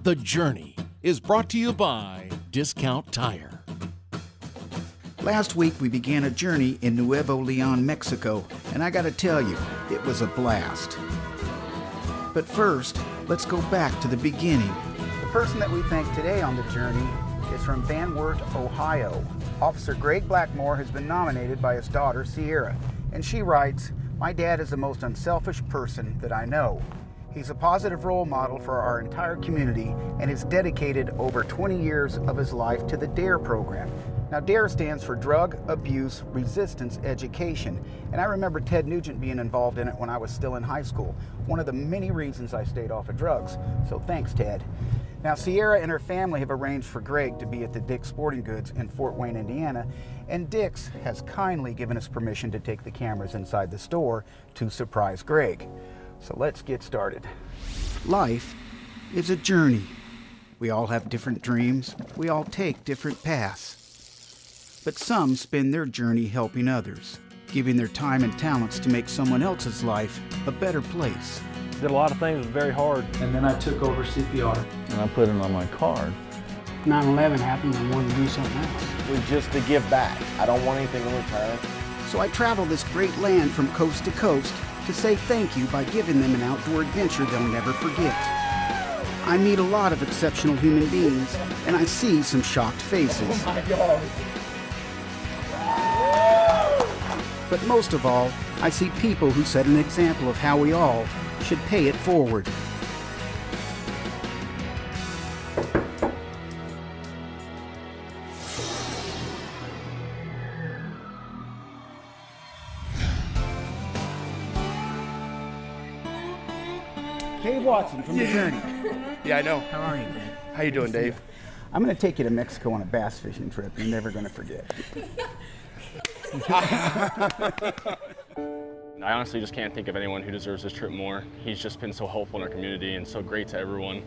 The Journey is brought to you by Discount Tire. Last week we began a journey in Nuevo Leon, Mexico, and I gotta tell you, it was a blast. But first, let's go back to the beginning. The person that we thank today on the journey is from Van Wert, Ohio. Officer Greg Blackmore has been nominated by his daughter, Sierra, and she writes, "My dad is the most unselfish person that I know. He's a positive role model for our entire community and has dedicated over 20 years of his life to the DARE program." Now, DARE stands for Drug Abuse Resistance Education, and I remember Ted Nugent being involved in it when I was still in high school, one of the many reasons I stayed off of drugs, so thanks, Ted. Now, Sierra and her family have arranged for Greg to be at the Dick's Sporting Goods in Fort Wayne, Indiana, and Dick's has kindly given us permission to take the cameras inside the store to surprise Greg. So let's get started. Life is a journey. We all have different dreams. We all take different paths. But some spend their journey helping others, giving their time and talents to make someone else's life a better place. Did a lot of things very hard. And then I took over CPR. And I put it on my card. 9/11 happened and I wanted to do something else. It was just to give back. I don't want anything in return. So I travel this great land from coast to coast to say thank you by giving them an outdoor adventure they'll never forget. I meet a lot of exceptional human beings, and I see some shocked faces. Oh my God. But most of all, I see people who set an example of how we all should pay it forward. Dave Watson from The Journey. Yeah, I know. How are you, Dave? How you doing, Dave? I'm going to take you to Mexico on a bass fishing trip you're never going to forget. I honestly just can't think of anyone who deserves this trip more. He's just been so helpful in our community and so great to everyone.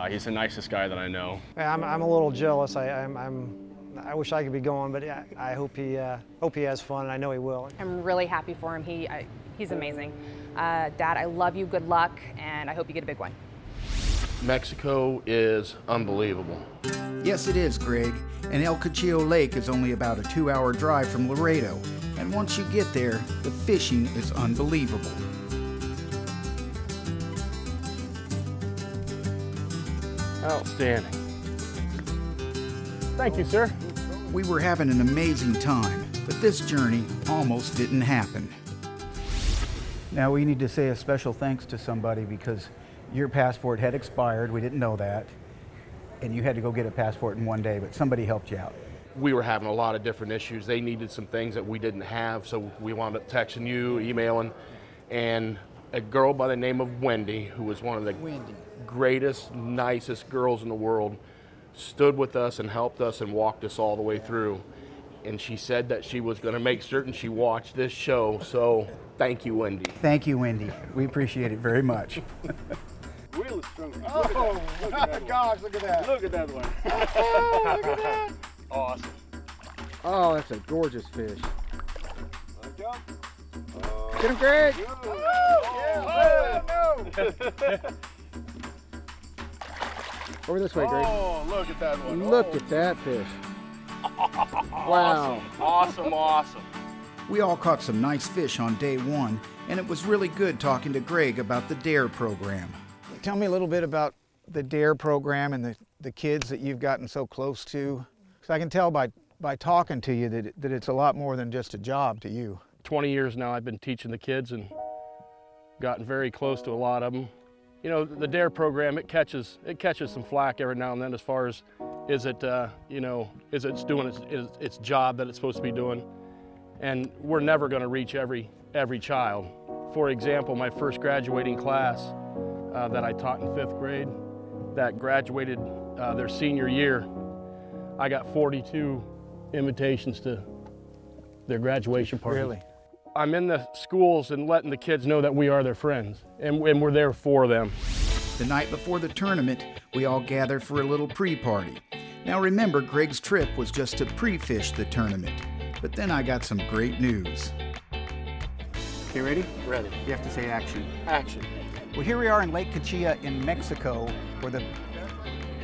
He's the nicest guy that I know. I'm a little jealous. I wish I could be going, but I hope he has fun, and I know he will. I'm really happy for him. He's amazing. Dad, I love you. Good luck, and I hope you get a big one. Mexico is unbelievable. Yes, it is, Greg. And El Cochillo Lake is only about a 2-hour drive from Laredo. And once you get there, the fishing is unbelievable. Outstanding. Thank you, sir. We were having an amazing time, but this journey almost didn't happen. Now we need to say a special thanks to somebody because your passport had expired. We didn't know that. And you had to go get a passport in one day, but somebody helped you out. We were having a lot of different issues. They needed some things that we didn't have, so we wound up texting you, emailing, and a girl by the name of Wendy, who was one of the greatest, nicest girls in the world, stood with us and helped us and walked us all the way through. And she said that she was going to make certain she watched this show, so thank you, Wendy. Thank you, Wendy. We appreciate it very much. Really strong. Oh, gosh, look at that. Look at that one. Look at that. Awesome. Oh, that's a gorgeous fish. Get him, Greg. Over this way, Greg. Oh, look at that one. Look at that fish. Wow. Awesome, awesome. We all caught some nice fish on day one, and it was really good talking to Greg about the DARE program. Tell me a little bit about the DARE program and the kids that you've gotten so close to. Because I can tell by talking to you that it's a lot more than just a job to you. 20 years now I've been teaching the kids and gotten very close to a lot of them. You know, the DARE program, it catches some flack every now and then as far as is it doing its job that it's supposed to be doing. And we're never going to reach every child. For example, my first graduating class that I taught in 5th grade that graduated their senior year, I got 42 invitations to their graduation party. Really? I'm in the schools and letting the kids know that we are their friends and we're there for them. The night before the tournament, we all gathered for a little pre-party. Now remember, Greg's trip was just to pre-fish the tournament. But then I got some great news. Okay, ready? Ready. You have to say action. Action. Well, here we are in Lake Cochilla in Mexico, where the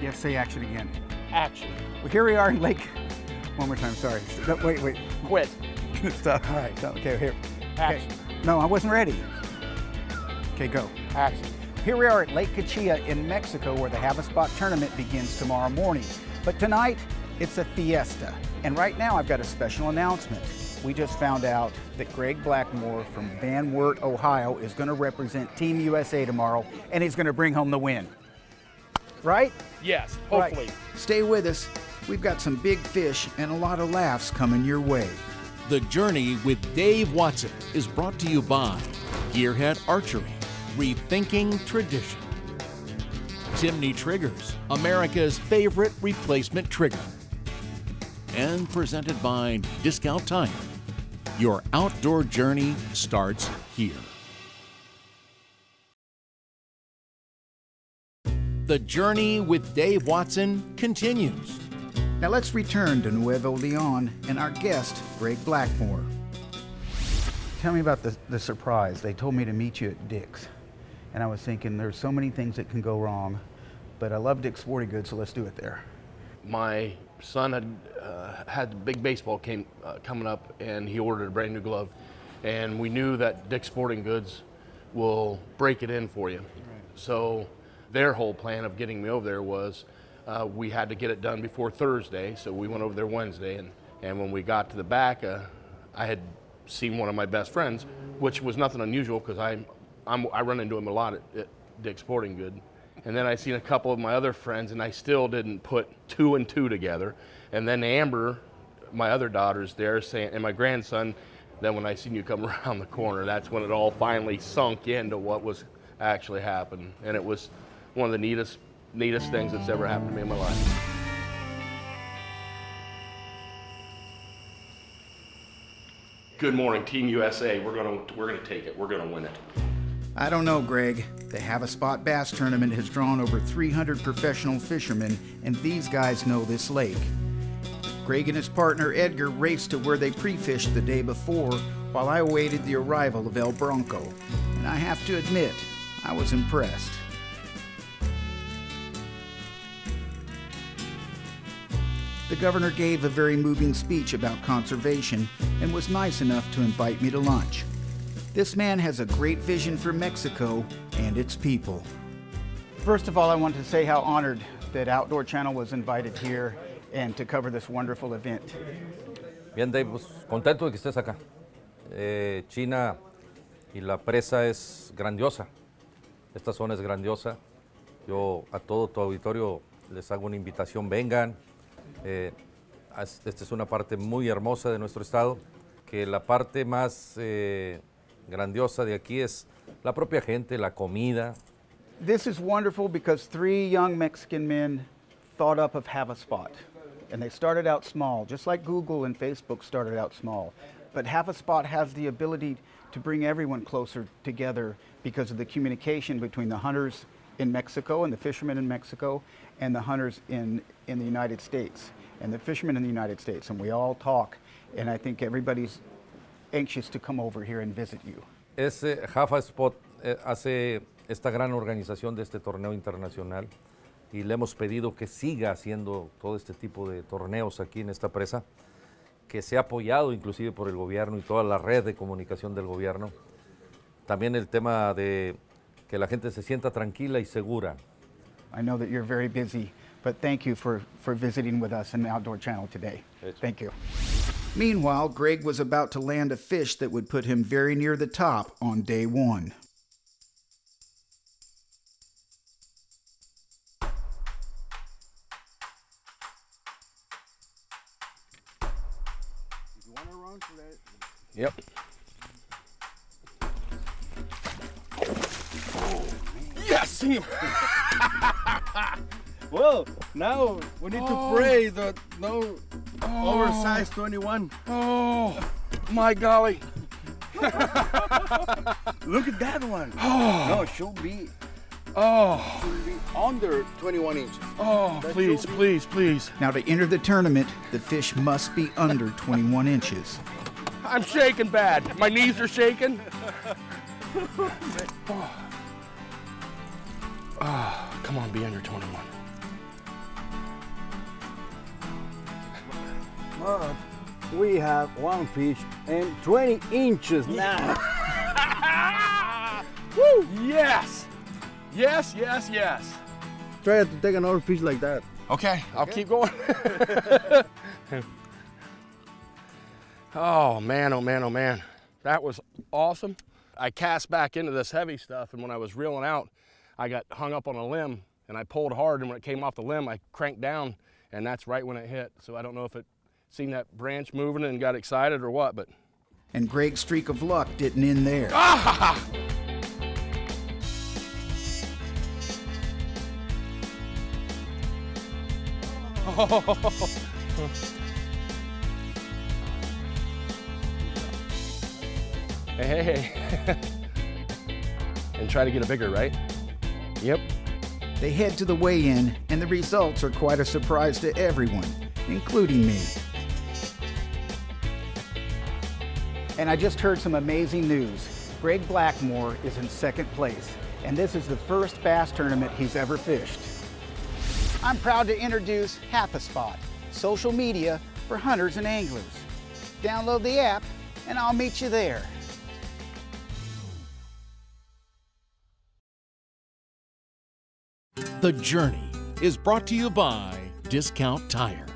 Yes, say action again. Action. Well, here we are in Lake. One more time, sorry. No, wait. Quit. Stop. All right. Okay, here. Action. Okay. No, I wasn't ready. Okay, go. Action. Here we are at Lake Cachilla in Mexico, where the Hafaspot tournament begins tomorrow morning. But tonight, it's a fiesta. And right now, I've got a special announcement. We just found out that Greg Blackmore from Van Wert, Ohio, is going to represent Team USA tomorrow, and he's going to bring home the win. Right? Yes, hopefully. Right. Stay with us. We've got some big fish and a lot of laughs coming your way. The Journey with Dave Watson is brought to you by Gearhead Archery, Rethinking Tradition, Timney Triggers, America's favorite replacement trigger, and presented by Discount Tire. Your outdoor journey starts here. The Journey with Dave Watson continues. Now let's return to Nuevo Leon and our guest, Greg Blackmore. Tell me about the surprise. They told me to meet you at Dick's. And I was thinking there's so many things that can go wrong, but I love Dick's Sporting Goods, so let's do it there. My son had the big baseball game coming up, and he ordered a brand new glove. And we knew that Dick's Sporting Goods will break it in for you. Right. So their whole plan of getting me over there was we had to get it done before Thursday, so we went over there Wednesday. And when we got to the back, I had seen one of my best friends, which was nothing unusual because I run into him a lot at Dick's Sporting Goods. And then I seen a couple of my other friends, and I still didn't put two and two together. And then Amber, my other daughter's there, saying, and my grandson, then when I seen you come around the corner, that's when it all finally sunk into what was actually happening. And it was one of the neatest things that's ever happened to me in my life. Good morning, Team USA. We're gonna take it. We're gonna win it. I don't know, Greg. The Hafaspot Bass Tournament has drawn over 300 professional fishermen, and these guys know this lake. Greg and his partner Edgar raced to where they pre-fished the day before while I awaited the arrival of El Bronco. And I have to admit, I was impressed. The governor gave a very moving speech about conservation and was nice enough to invite me to lunch. This man has a great vision for Mexico and its people. First of all, I want to say how honored that Outdoor Channel was invited here and to cover this wonderful event. Bien, Dave, pues, contento de que estés acá. China y la presa es grandiosa. Esta zona es grandiosa. Yo a todo tu auditorio les hago una invitación, vengan. Esta es una parte muy hermosa de nuestro estado, que la parte más grandiosa de aquí es la propia gente, la comida. This is wonderful because 3 young Mexican men thought up of Hafaspot, and they started out small, just like Google and Facebook started out small. But Hafaspot has the ability to bring everyone closer together because of the communication between the hunters in Mexico and the fishermen in Mexico and the hunters in the United States and the fishermen in the United States. And we all talk, and I think everybody's anxious to come over here and visit you. Hafaspot hace esta gran organización de este torneo internacional y le hemos pedido que siga haciendo todo este tipo de torneos aquí en esta presa, que sea apoyado inclusive por el gobierno y toda la red de comunicación del gobierno. También el tema de que la gente se sienta tranquila y segura. I know that you're very busy, but thank you for visiting with us in the Outdoor Channel today. Thank you. Meanwhile, Greg was about to land a fish that would put him very near the top on day 1. If you want to run for that. Yep. Yes! Well, now we need to pray that no oversized 21. Oh, my golly. Look at that one. No, it should be under 21 inches. Oh, That please, should be- please, please. Now, to enter the tournament, the fish must be under 21 inches. I'm shaking bad. My knees are shaking. Oh, come on, be under 21. But we have one fish and 20 inches now. Woo! Yes! Yes, yes, yes. Try to take another fish like that. Okay, I'll keep going. Oh man, oh man, oh man. That was awesome. I cast back into this heavy stuff, and when I was reeling out, I got hung up on a limb, and I pulled hard, and when it came off the limb, I cranked down, and that's right when it hit. So I don't know if it seen that branch moving and got excited or what, but. And Greg's streak of luck didn't end there. Ah! Hey. And try to get a bigger, right? Yep. They head to the weigh-in, and the results are quite a surprise to everyone, including me. And I just heard some amazing news. Greg Blackmore is in second place, and this is the first bass tournament he's ever fished. I'm proud to introduce Hafaspot, social media for hunters and anglers. Download the app, and I'll meet you there. The Journey is brought to you by Discount Tire.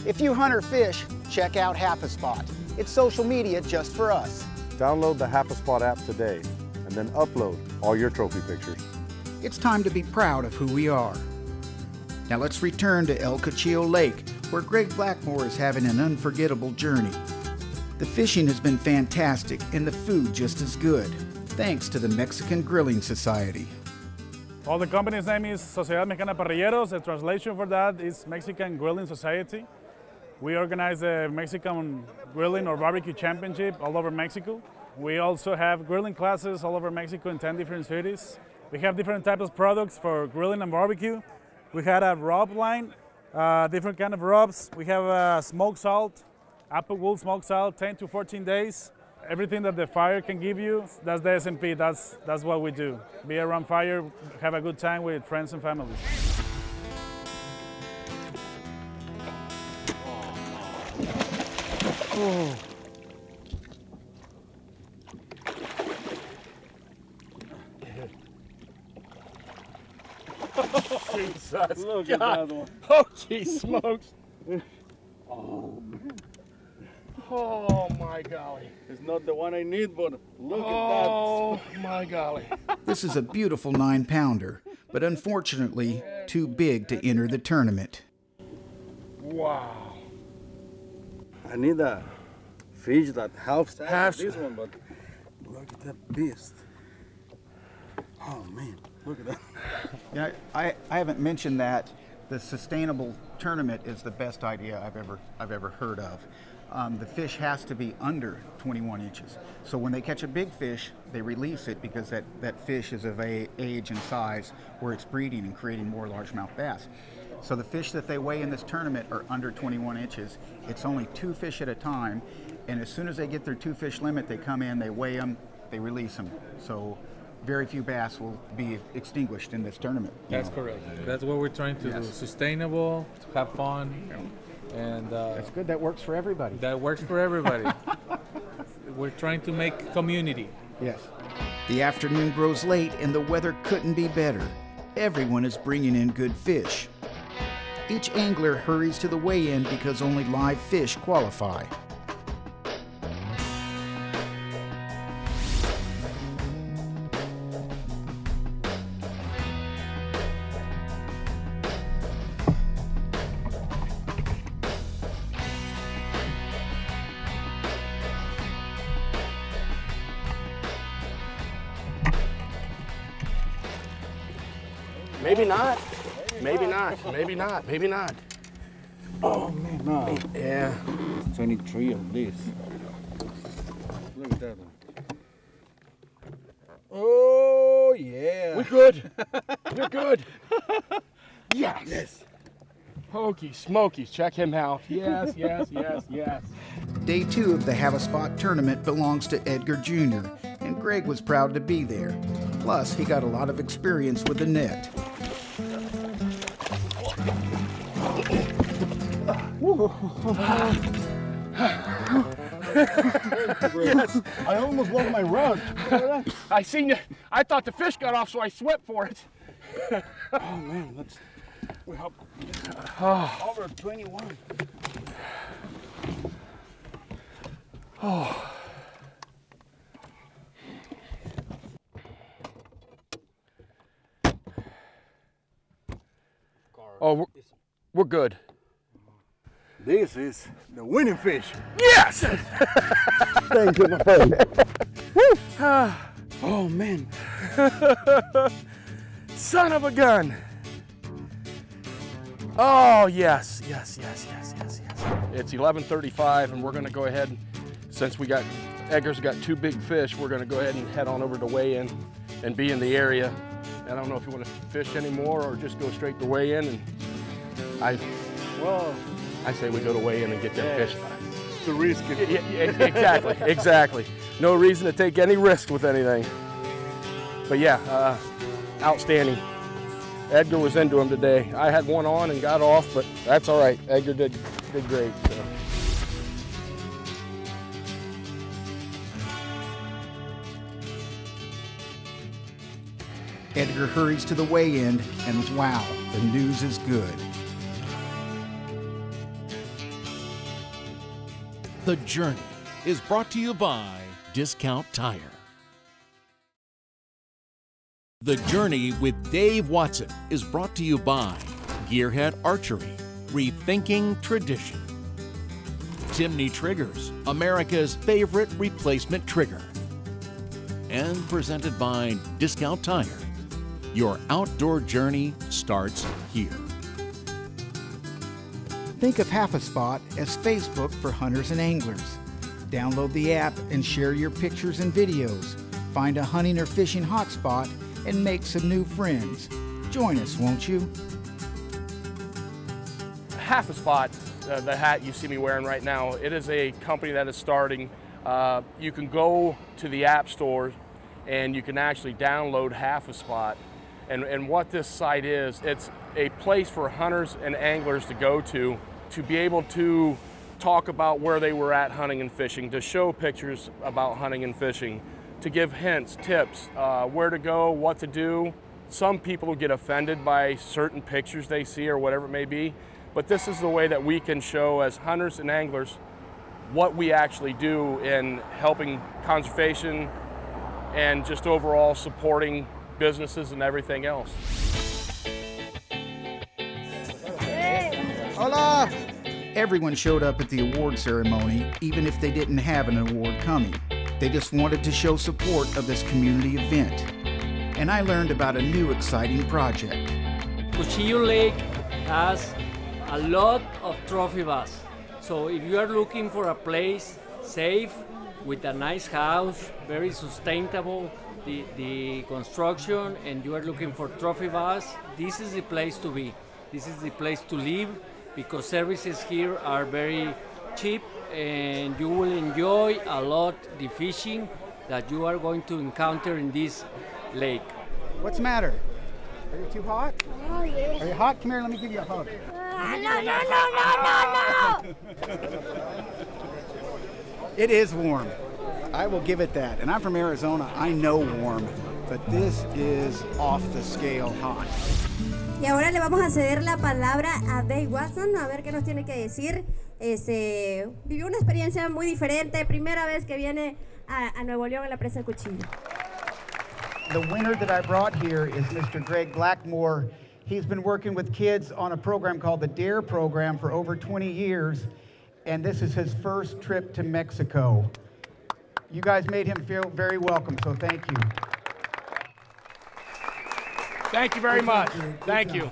If you hunt or fish, check out Hafaspot. It's social media just for us. Download the Hafaspot app today and then upload all your trophy pictures. It's time to be proud of who we are. Now let's return to El Cochillo Lake, where Greg Blackmore is having an unforgettable journey. The fishing has been fantastic and the food just as good, thanks to the Mexican Grilling Society. Well, the company's name is Sociedad Mexicana Parrilleros. The translation for that is Mexican Grilling Society. We organize the Mexican Grilling or Barbecue Championship all over Mexico. We also have grilling classes all over Mexico in 10 different cities. We have different types of products for grilling and barbecue. We had a rub line, different kind of rubs. We have smoked salt, applewood smoked salt, 10 to 14 days. Everything that the fire can give you, that's the S&P, that's what we do. Be around fire, have a good time with friends and families. Oh. Jesus, look at that one. Oh, geez smokes. Oh, man. Oh, my golly. It's not the one I need, but look at that. Oh, my golly. This is a beautiful 9-pounder, but unfortunately too big to enter the tournament. Wow. I need a fish that helps this one, but look at that beast. Oh man, look at that. Yeah, I haven't mentioned that the sustainable tournament is the best idea I've ever heard of. The fish has to be under 21 inches. So when they catch a big fish, they release it because that fish is of age and size where it's breeding and creating more largemouth bass. So the fish that they weigh in this tournament are under 21 inches. It's only 2 fish at a time, and as soon as they get their 2-fish limit, they come in, they weigh them, they release them. So very few bass will be extinguished in this tournament. That's correct. That's what we're trying to do. Sustainable, to have fun. And that's good. That works for everybody. That works for everybody. We're trying to make community. Yes. The afternoon grows late and the weather couldn't be better. Everyone is bringing in good fish. Each angler hurries to the weigh-in because only live fish qualify. Maybe not. Maybe not. Maybe not. Maybe not. Oh man, no. Yeah. 23 of this. Look at that one. Oh yeah. We're good. We're good. Yes. Yes. Hokey smokies, check him out. Yes, yes, yes, yes. Day 2 of the Hafaspot tournament belongs to Edgar Jr., and Greg was proud to be there. Plus, he got a lot of experience with the net. Woo. Yes. I almost lost my rod. I seen you. I thought the fish got off, so I swept for it. Oh man, that's over 21. Oh. Oh, we're good. This is the winning fish. Yes! Thank you, my friend. Oh man. Son of a gun. Oh, yes, yes, yes, yes, yes, yes. It's 11:35 and we're gonna go ahead, since Edgar's got 2 big fish, we're gonna go ahead and head on over to weigh-in and be in the area. I don't know if you want to fish anymore or just go straight to weigh-in. And I say we go to weigh-in and get that fish. To risk it. Yeah, exactly. No reason to take any risk with anything. But yeah, outstanding. Edgar was into him today. I had one on and got off, but that's all right. Edgar did great. So. Edgar hurries to the weigh-in, and wow, the news is good. The Journey is brought to you by Discount Tire. The Journey with Dave Watson is brought to you by Gearhead Archery, Rethinking Tradition. Timney Triggers, America's favorite replacement trigger. And presented by Discount Tire. Your outdoor journey starts here. Think of Hafaspot as Facebook for hunters and anglers. Download the app and share your pictures and videos. Find a hunting or fishing hotspot and make some new friends. Join us, won't you? Hafaspot, the hat you see me wearing right now, it is a company that is starting. You can go to the app store and you can actually download Hafaspot. And what this site is, it's a place for hunters and anglers to go to be able to talk about where they were at hunting and fishing, to show pictures about hunting and fishing, to give hints, tips, where to go, what to do. Some people get offended by certain pictures they see or whatever it may be, but this is the way that we can show as hunters and anglers what we actually do in helping conservation and just overall supporting businesses and everything else. Hola! Everyone showed up at the award ceremony, even if they didn't have an award coming. They just wanted to show support of this community event. And I learned about a new exciting project. Cuchillo Lake has a lot of trophy bass. So if you are looking for a place safe, with a nice house, very sustainable, the construction, and you are looking for trophy bass, this is the place to be. This is the place to live, because services here are very cheap and you will enjoy a lot the fishing that you are going to encounter in this lake. What's the matter? Are you too hot? Oh, yeah. Are you hot? Come here, let me give you a hug. No. It is warm. I will give it that. And I'm from Arizona. I know warm, but this is off the scale hot. Y ahora le vamos a ceder la palabra a Dave Watson, a ver qué nos tiene que decir. Vivió una experiencia muy diferente, primera vez que viene a Nuevo León a la presa del Cuchillo. The winner that I brought here is Mr. Greg Blackmore. He's been working with kids on a program called the DARE program for over 20 years, and this is his first trip to Mexico. You guys made him feel very welcome, so thank you. Thank you very much. Thank you.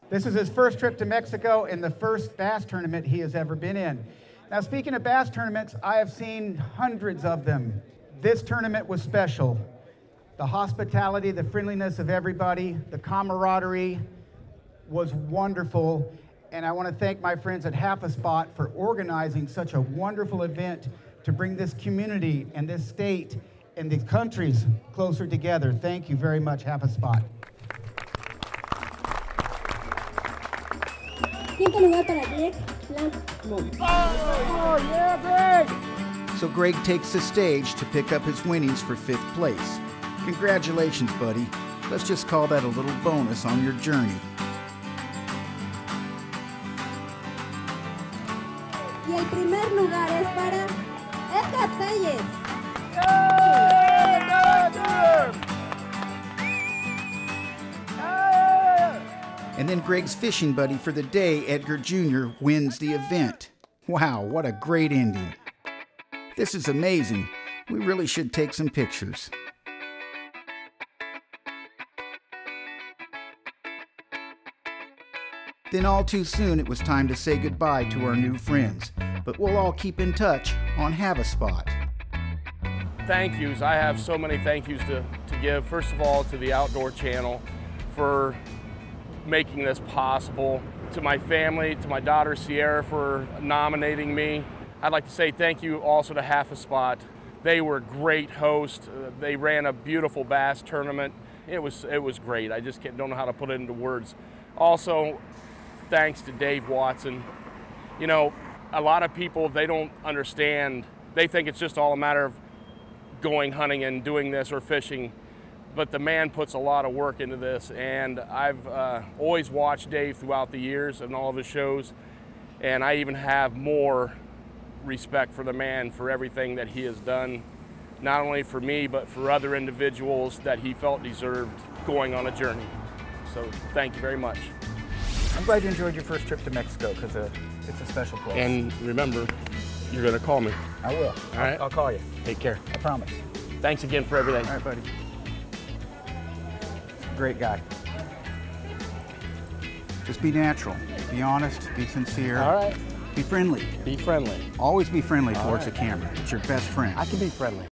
This is his first trip to Mexico and the first bass tournament he has ever been in. Now, speaking of bass tournaments, I have seen hundreds of them. This tournament was special. The hospitality, the friendliness of everybody, the camaraderie was wonderful. And I want to thank my friends at Hafaspot for organizing such a wonderful event to bring this community and this state and the countries closer together. Thank you very much, Hafaspot. Quinto lugar para Greg. Oh, yeah, Greg! So Greg takes the stage to pick up his winnings for 5th place. Congratulations, buddy. Let's just call that a little bonus on your journey. Y el primer lugar es para Edgar Telles. And then Greg's fishing buddy for the day, Edgar Jr., wins the event. Wow, what a great ending. This is amazing. We really should take some pictures. Then all too soon it was time to say goodbye to our new friends, but we'll all keep in touch on Hafaspot. Thank yous. I have so many thank yous to give. First of all, to the Outdoor Channel for making this possible, to my family, to my daughter Sierra for nominating me. I'd like to say thank you also to Hafaspot. They were great hosts. They ran a beautiful bass tournament. It was great. I just don't know how to put it into words. Also, thanks to Dave Watson. You know, a lot of people, they don't understand. They think it's just all a matter of going hunting and doing this or fishing. But the man puts a lot of work into this, and I've always watched Dave throughout the years and all of his shows, and I even have more respect for the man for everything that he has done, not only for me, but for other individuals that he felt deserved going on a journey. So thank you very much. I'm glad you enjoyed your first trip to Mexico, because it's a special place. And remember, you're going to call me. I will. All right? I'll call you. Take care. I promise. Thanks again for everything. All right, buddy. Great guy. Just be natural. Be honest. Be sincere. All right. Be friendly. Be friendly. Always be friendly All towards right. the camera. It's your best friend. I can be friendly.